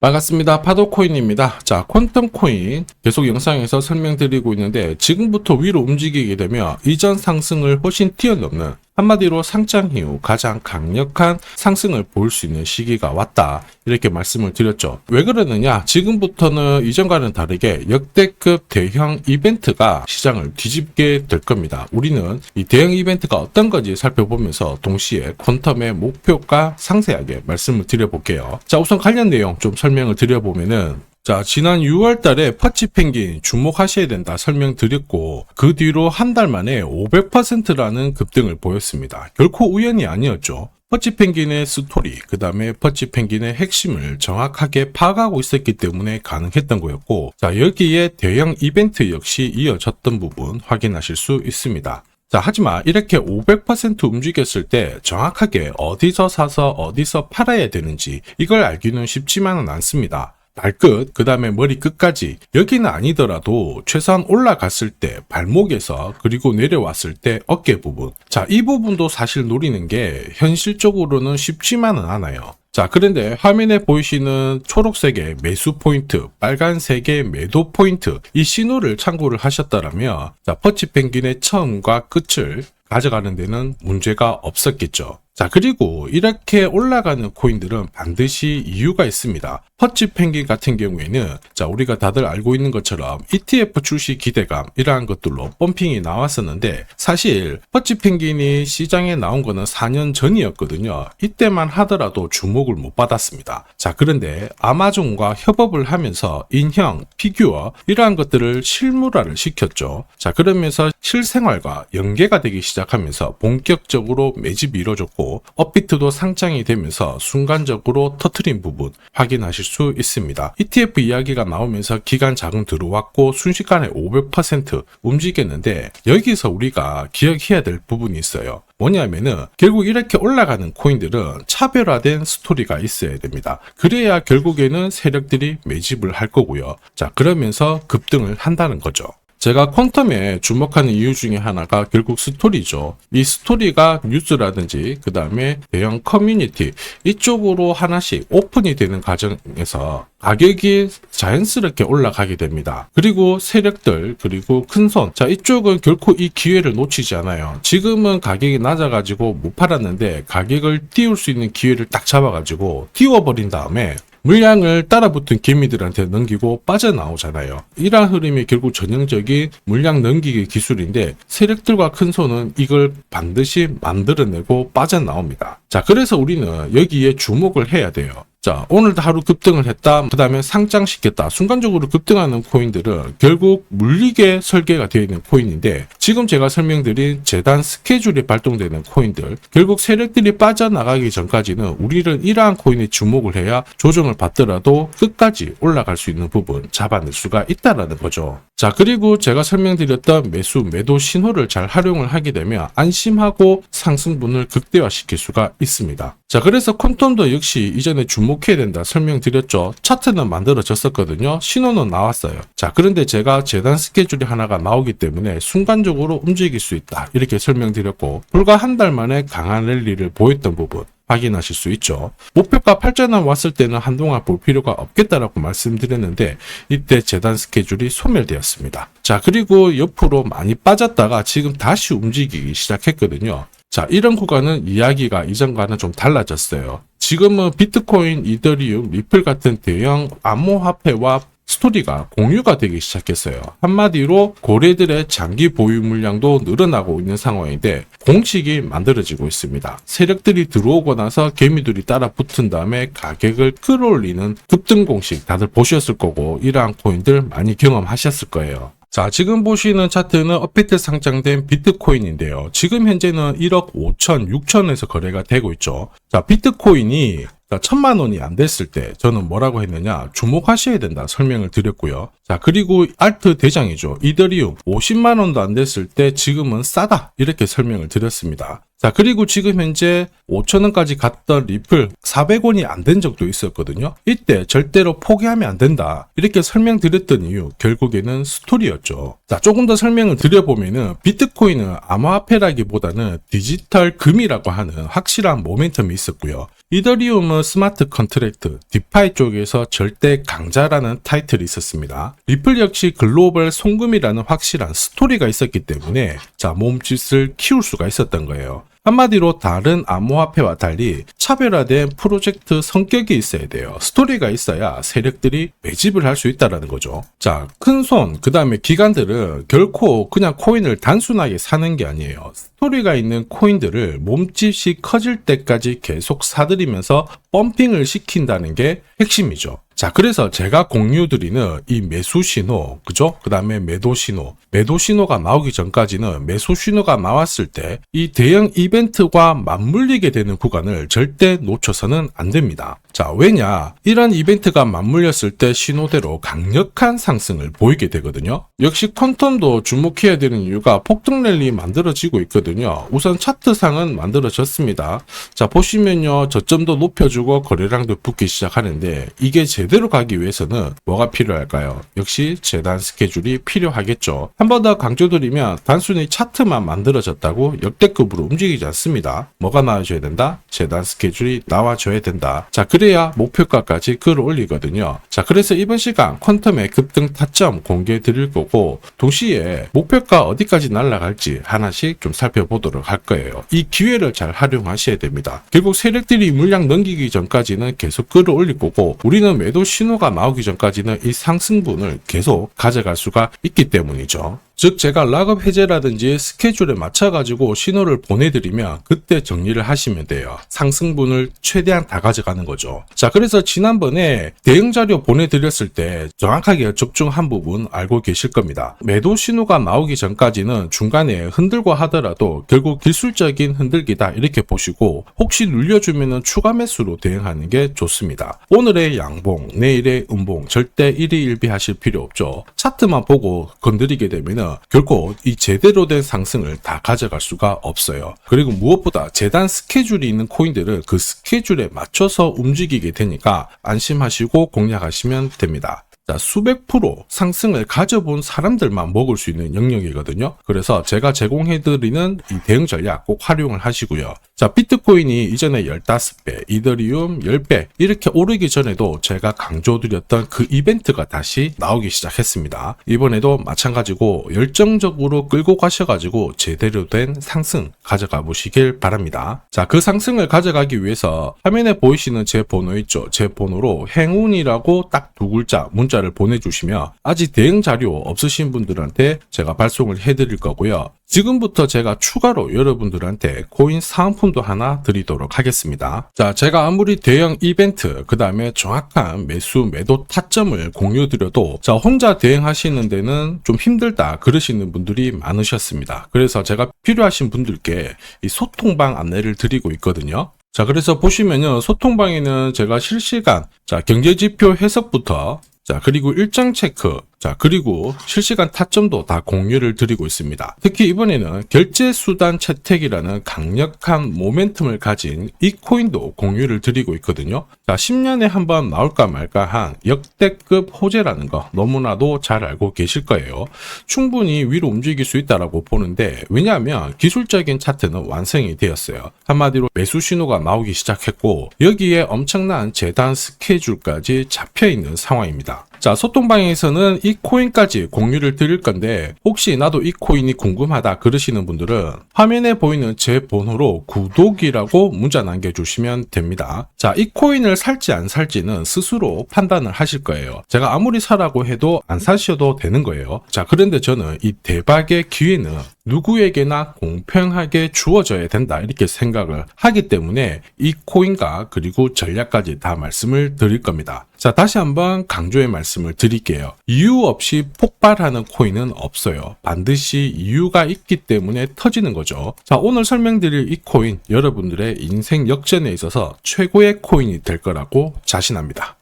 반갑습니다. 파도코인입니다. 자, 퀀텀코인 계속 영상에서 설명드리고 있는데 지금부터 위로 움직이게 되면 이전 상승을 훨씬 뛰어넘는 한마디로 상장 이후 가장 강력한 상승을 볼 수 있는 시기가 왔다. 이렇게 말씀을 드렸죠. 왜 그러느냐? 지금부터는 이전과는 다르게 역대급 대형 이벤트가 시장을 뒤집게 될 겁니다. 우리는 이 대형 이벤트가 어떤 건지 살펴보면서 동시에 퀀텀의 목표가 상세하게 말씀을 드려볼게요. 자, 우선 관련 내용 좀 설명을 드려보면은 자, 지난 6월 달에 퍼치펭귄 주목하셔야 된다 설명드렸고 그 뒤로 한 달 만에 500%라는 급등을 보였습니다. 결코 우연이 아니었죠. 퍼치펭귄의 스토리, 그 다음에 퍼치펭귄의 핵심을 정확하게 파악하고 있었기 때문에 가능했던 거였고 자, 여기에 대형 이벤트 역시 이어졌던 부분 확인하실 수 있습니다. 자, 하지만 이렇게 500% 움직였을 때 정확하게 어디서 사서 어디서 팔아야 되는지 이걸 알기는 쉽지만은 않습니다. 발끝, 그 다음에 머리 끝까지 여기는 아니더라도 최소한 올라갔을 때 발목에서 그리고 내려왔을 때 어깨 부분 자, 이 부분도 사실 노리는 게 현실적으로는 쉽지만은 않아요. 자, 그런데 화면에 보이시는 초록색의 매수 포인트, 빨간색의 매도 포인트 이 신호를 참고를 하셨다면 자, 퍼치펭귄의 처음과 끝을 가져가는 데는 문제가 없었겠죠. 자, 그리고 이렇게 올라가는 코인들은 반드시 이유가 있습니다. 퍼치펭귄 같은 경우에는 자, 우리가 다들 알고 있는 것처럼 ETF 출시 기대감 이러한 것들로 펌핑이 나왔었는데 사실 퍼치펭귄이 시장에 나온 거는 4년 전이었거든요. 이때만 하더라도 주목을 못 받았습니다. 자, 그런데 아마존과 협업을 하면서 인형, 피규어 이러한 것들을 실물화를 시켰죠. 자, 그러면서 실생활과 연계가 되기 시작하면서 본격적으로 매집이 이루어졌고 업비트도 상장이 되면서 순간적으로 터트린 부분 확인하실 수 있습니다. ETF 이야기가 나오면서 기간 자금 들어왔고 순식간에 500% 움직였는데 여기서 우리가 기억해야 될 부분이 있어요. 뭐냐면은 결국 이렇게 올라가는 코인들은 차별화된 스토리가 있어야 됩니다. 그래야 결국에는 세력들이 매집을 할 거고요. 자, 그러면서 급등을 한다는 거죠. 제가 퀀텀에 주목하는 이유 중에 하나가 결국 스토리죠. 이 스토리가 뉴스라든지 그 다음에 대형 커뮤니티 이쪽으로 하나씩 오픈이 되는 과정에서 가격이 자연스럽게 올라가게 됩니다. 그리고 세력들 그리고 큰손 자, 이쪽은 결코 이 기회를 놓치지 않아요. 지금은 가격이 낮아가지고 못 팔았는데 가격을 띄울 수 있는 기회를 딱 잡아가지고 띄워버린 다음에 물량을 따라붙은 개미들한테 넘기고 빠져나오잖아요. 이러한 흐름이 결국 전형적인 물량 넘기기 기술인데 세력들과 큰손은 이걸 반드시 만들어내고 빠져나옵니다. 자, 그래서 우리는 여기에 주목을 해야 돼요. 자, 오늘도 하루 급등을 했다. 그 다음에 상장시켰다. 순간적으로 급등하는 코인들은 결국 물리게 설계가 되어 있는 코인인데 지금 제가 설명드린 재단 스케줄이 발동되는 코인들 결국 세력들이 빠져나가기 전까지는 우리는 이러한 코인에 주목을 해야 조정을 받더라도 끝까지 올라갈 수 있는 부분 잡아낼 수가 있다라는 거죠. 자, 그리고 제가 설명드렸던 매수, 매도 신호를 잘 활용을 하게 되면 안심하고 상승분을 극대화시킬 수가 있습니다. 자, 그래서 퀀텀도 역시 이전에 주목해야 된다 설명드렸죠. 차트는 만들어졌었거든요. 신호는 나왔어요. 자, 그런데 제가 재단 스케줄이 하나가 나오기 때문에 순간적으로 움직일 수 있다 이렇게 설명드렸고 불과 한 달 만에 강한 랠리를 보였던 부분 확인하실 수 있죠. 목표가 8,000원 왔을 때는 한동안 볼 필요가 없겠다라고 말씀드렸는데 이때 재단 스케줄이 소멸되었습니다. 자, 그리고 옆으로 많이 빠졌다가 지금 다시 움직이기 시작했거든요. 자, 이런 구간은 이야기가 이전과는 좀 달라졌어요. 지금은 비트코인, 이더리움, 리플 같은 대형 암호화폐와 스토리가 공유가 되기 시작했어요. 한마디로 고래들의 장기 보유 물량도 늘어나고 있는 상황인데 공식이 만들어지고 있습니다. 세력들이 들어오고 나서 개미들이 따라 붙은 다음에 가격을 끌어올리는 급등 공식 다들 보셨을 거고 이러한 코인들 많이 경험하셨을 거예요. 자, 지금 보시는 차트는 업비트 상장된 비트코인인데요. 지금 현재는 1억 5천, 6천에서 거래가 되고 있죠. 자, 비트코인이 1,000만 원이 안 됐을 때 저는 뭐라고 했느냐 주목하셔야 된다 설명을 드렸고요. 자, 그리고 알트 대장이죠. 이더리움 50만 원도 안 됐을 때 지금은 싸다 이렇게 설명을 드렸습니다. 자, 그리고 지금 현재 5,000원까지 갔던 리플 400원이 안 된 적도 있었거든요. 이때 절대로 포기하면 안 된다. 이렇게 설명드렸던 이유, 결국에는 스토리였죠. 자, 조금 더 설명을 드려보면은 비트코인은 암호화폐라기보다는 디지털 금이라고 하는 확실한 모멘텀이 있었고요. 이더리움은 스마트 컨트랙트, 디파이 쪽에서 절대 강자라는 타이틀이 있었습니다. 리플 역시 글로벌 송금이라는 확실한 스토리가 있었기 때문에 자, 몸짓을 키울 수가 있었던 거예요. 한마디로 다른 암호화폐와 달리 차별화된 프로젝트 성격이 있어야 돼요. 스토리가 있어야 세력들이 매집을 할 수 있다는 거죠. 자, 큰손, 그 다음에 기관들은 결코 그냥 코인을 단순하게 사는 게 아니에요. 스토리가 있는 코인들을 몸집이 커질 때까지 계속 사들이면서 펌핑을 시킨다는 게 핵심이죠. 자, 그래서 제가 공유드리는 이 매수 신호, 그죠? 그 다음에 매도 신호가 나오기 전까지는 매수 신호가 나왔을 때 이 대형 이벤트와 맞물리게 되는 구간을 절대 놓쳐서는 안 됩니다. 자, 왜냐? 이런 이벤트가 맞물렸을 때 신호대로 강력한 상승을 보이게 되거든요. 역시 퀀텀도 주목해야 되는 이유가 폭등 랠리 만들어지고 있거든요. 우선 차트상은 만들어졌습니다. 자, 보시면요. 저점도 높여주고 거래량도 붙기 시작하는데 이게 제대로 가기 위해서는 뭐가 필요할까요? 역시 재단 스케줄이 필요하겠죠. 한 번 더 강조드리면 단순히 차트만 만들어졌다고 역대급으로 움직이지 않습니다. 뭐가 나와줘야 된다? 재단 스케줄이 나와줘야 된다. 자, 그래야 목표가까지 끌어올리거든요. 자, 그래서 이번 시간 퀀텀의 급등 타점 공개해 드릴 거고 동시에 목표가 어디까지 날아갈지 하나씩 좀 살펴보도록 할 거예요. 이 기회를 잘 활용하셔야 됩니다. 결국 세력들이 물량 넘기기 전까지는 계속 끌어올릴 거고 우리는 매도 신호가 나오기 전까지는 이 상승분을 계속 가져갈 수가 있기 때문이죠. 즉 제가 락업 해제라든지 스케줄에 맞춰가지고 신호를 보내드리면 그때 정리를 하시면 돼요. 상승분을 최대한 다 가져가는 거죠. 자, 그래서 지난번에 대응 자료 보내드렸을 때 정확하게 적중한 부분 알고 계실 겁니다. 매도 신호가 나오기 전까지는 중간에 흔들고 하더라도 결국 기술적인 흔들기다 이렇게 보시고 혹시 눌려주면 추가 매수로 대응하는 게 좋습니다. 오늘의 양봉, 내일의 음봉 절대 일희일비하실 필요 없죠. 차트만 보고 건드리게 되면 결코 이 제대로 된 상승을 다 가져갈 수가 없어요. 그리고 무엇보다 재단 스케줄이 있는 코인들은 그 스케줄에 맞춰서 움직이게 되니까 안심하시고 공략하시면 됩니다. 자, 수백 프로 상승을 가져본 사람들만 먹을 수 있는 영역이거든요. 그래서 제가 제공해드리는 이 대응 전략 꼭 활용을 하시고요. 자, 비트코인이 이전에 15배, 이더리움 10배 이렇게 오르기 전에도 제가 강조드렸던 그 이벤트가 다시 나오기 시작했습니다. 이번에도 마찬가지고 열정적으로 끌고 가셔가지고 제대로 된 상승 가져가 보시길 바랍니다. 자, 그 상승을 가져가기 위해서 화면에 보이시는 제 번호 있죠? 제 번호로 행운이라고 딱 두 글자 문자를 보내주시면 아직 대응 자료 없으신 분들한테 제가 발송을 해드릴 거고요. 지금부터 제가 추가로 여러분들한테 코인 사은품도 하나 드리도록 하겠습니다. 자, 제가 아무리 대형 이벤트, 그 다음에 정확한 매수, 매도 타점을 공유드려도 자, 혼자 대응하시는 데는 좀 힘들다 그러시는 분들이 많으셨습니다. 그래서 제가 필요하신 분들께 이 소통방 안내를 드리고 있거든요. 자, 그래서 보시면요. 소통방에는 제가 실시간 경제지표 해석부터 그리고 일정 체크, 그리고 실시간 타점도 다 공유를 드리고 있습니다. 특히 이번에는 결제수단 채택이라는 강력한 모멘텀을 가진 이 코인도 공유를 드리고 있거든요. 10년에 한번 나올까 말까 한 역대급 호재라는 거 너무나도 잘 알고 계실 거예요. 충분히 위로 움직일 수 있다고 보는데 왜냐하면 기술적인 차트는 완성이 되었어요. 한마디로 매수 신호가 나오기 시작했고 여기에 엄청난 재단 스케줄까지 잡혀있는 상황입니다. 자, 소통방에서는 이 코인까지 공유를 드릴 건데 혹시 나도 이 코인이 궁금하다 그러시는 분들은 화면에 보이는 제 번호로 구독이라고 문자 남겨주시면 됩니다. 자, 이 코인을 살지 안 살지는 스스로 판단을 하실 거예요. 제가 아무리 사라고 해도 안 사셔도 되는 거예요. 자, 그런데 저는 이 대박의 기회는 누구에게나 공평하게 주어져야 된다 이렇게 생각을 하기 때문에 이 코인과 그리고 전략까지 다 말씀을 드릴 겁니다. 자, 다시 한번 강조의 말씀을 드릴게요. 이유 없이 폭발하는 코인은 없어요. 반드시 이유가 있기 때문에 터지는 거죠. 자, 오늘 설명드릴 이 코인 여러분들의 인생 역전에 있어서 최고의 코인이 될 거라고 자신합니다.